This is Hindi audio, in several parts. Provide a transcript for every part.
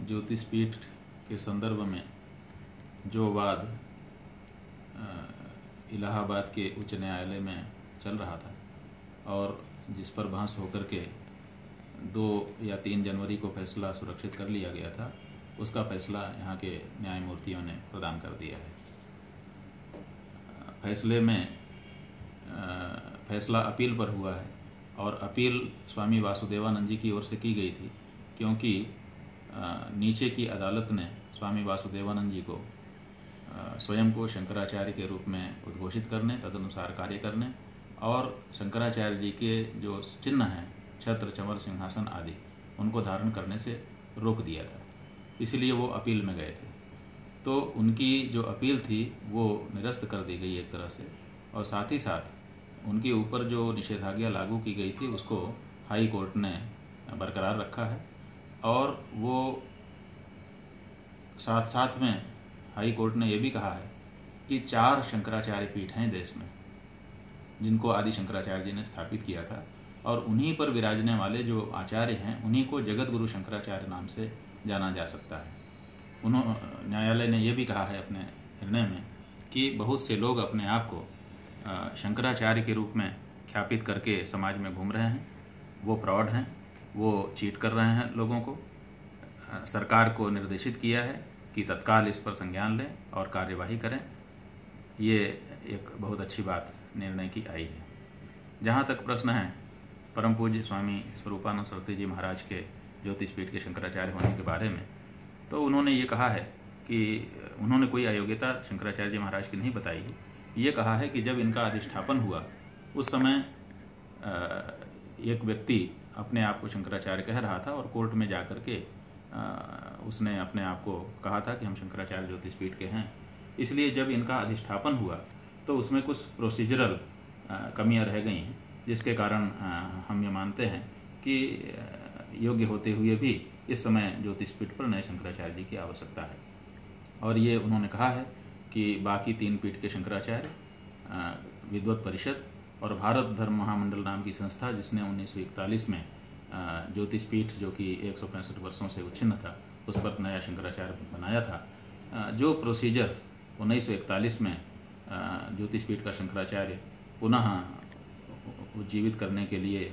ज्योतिषपीठ के संदर्भ में जो वाद इलाहाबाद के उच्च न्यायालय में चल रहा था और जिस पर बहस होकर के 2 या 3 जनवरी को फैसला सुरक्षित कर लिया गया था, उसका फैसला यहाँ के न्यायमूर्तियों ने प्रदान कर दिया है। फैसले में फैसला अपील पर हुआ है और अपील स्वामी वासुदेवानंद जी की ओर से की गई थी, क्योंकि नीचे की अदालत ने स्वामी वासुदेवानंद जी को स्वयं को शंकराचार्य के रूप में उद्घोषित करने, तदनुसार कार्य करने और शंकराचार्य जी के जो चिन्ह हैं छत्र, चमर, सिंहासन आदि, उनको धारण करने से रोक दिया था। इसलिए वो अपील में गए थे। तो उनकी जो अपील थी वो निरस्त कर दी गई एक तरह से, और साथ ही साथ उनके ऊपर जो निषेधाज्ञा लागू की गई थी उसको हाई कोर्ट ने बरकरार रखा है। और वो साथ साथ में हाई कोर्ट ने यह भी कहा है कि 4 शंकराचार्य पीठ हैं देश में, जिनको आदि शंकराचार्य जी ने स्थापित किया था, और उन्हीं पर विराजने वाले जो आचार्य हैं उन्हीं को जगत गुरु शंकराचार्य नाम से जाना जा सकता है। न्यायालय ने यह भी कहा है अपने निर्णय में कि बहुत से लोग अपने आप को शंकराचार्य के रूप में ख्यापित करके समाज में घूम रहे हैं, वो फ्रॉड हैं, वो चीट कर रहे हैं लोगों को। सरकार को निर्देशित किया है कि तत्काल इस पर संज्ञान लें और कार्यवाही करें। ये एक बहुत अच्छी बात निर्णय की आई है। जहाँ तक प्रश्न है परम पूज्य स्वामी स्वरूपानंद सरस्वती जी महाराज के ज्योतिषपीठ के शंकराचार्य होने के बारे में, तो उन्होंने ये कहा है कि उन्होंने कोई अयोग्यता शंकराचार्य जी महाराज की नहीं बताई है। ये कहा है कि जब इनका अधिष्ठापन हुआ उस समय एक व्यक्ति अपने आप को शंकराचार्य कह रहा था और कोर्ट में जा कर के उसने अपने आप को कहा था कि हम शंकराचार्य ज्योतिषपीठ के हैं। इसलिए जब इनका अधिष्ठापन हुआ तो उसमें कुछ प्रोसीजरल कमियां रह गई हैं, जिसके कारण हम ये मानते हैं कि योग्य होते हुए भी इस समय ज्योतिषपीठ पर नए शंकराचार्य जी की आवश्यकता है। और ये उन्होंने कहा है कि बाकी 3 पीठ के शंकराचार्य, विद्वत परिषद और भारत धर्म महामंडल नाम की संस्था, जिसने 1941 में ज्योतिषपीठ जो कि 165 वर्षों से उच्छिन्न था उस पर नया शंकराचार्य बनाया था, जो प्रोसीजर 1941 में ज्योतिषपीठ का शंकराचार्य पुनः उज्जीवित करने के लिए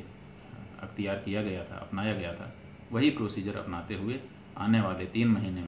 अख्तियार किया गया था, अपनाया गया था, वही प्रोसीजर अपनाते हुए आने वाले 3 महीने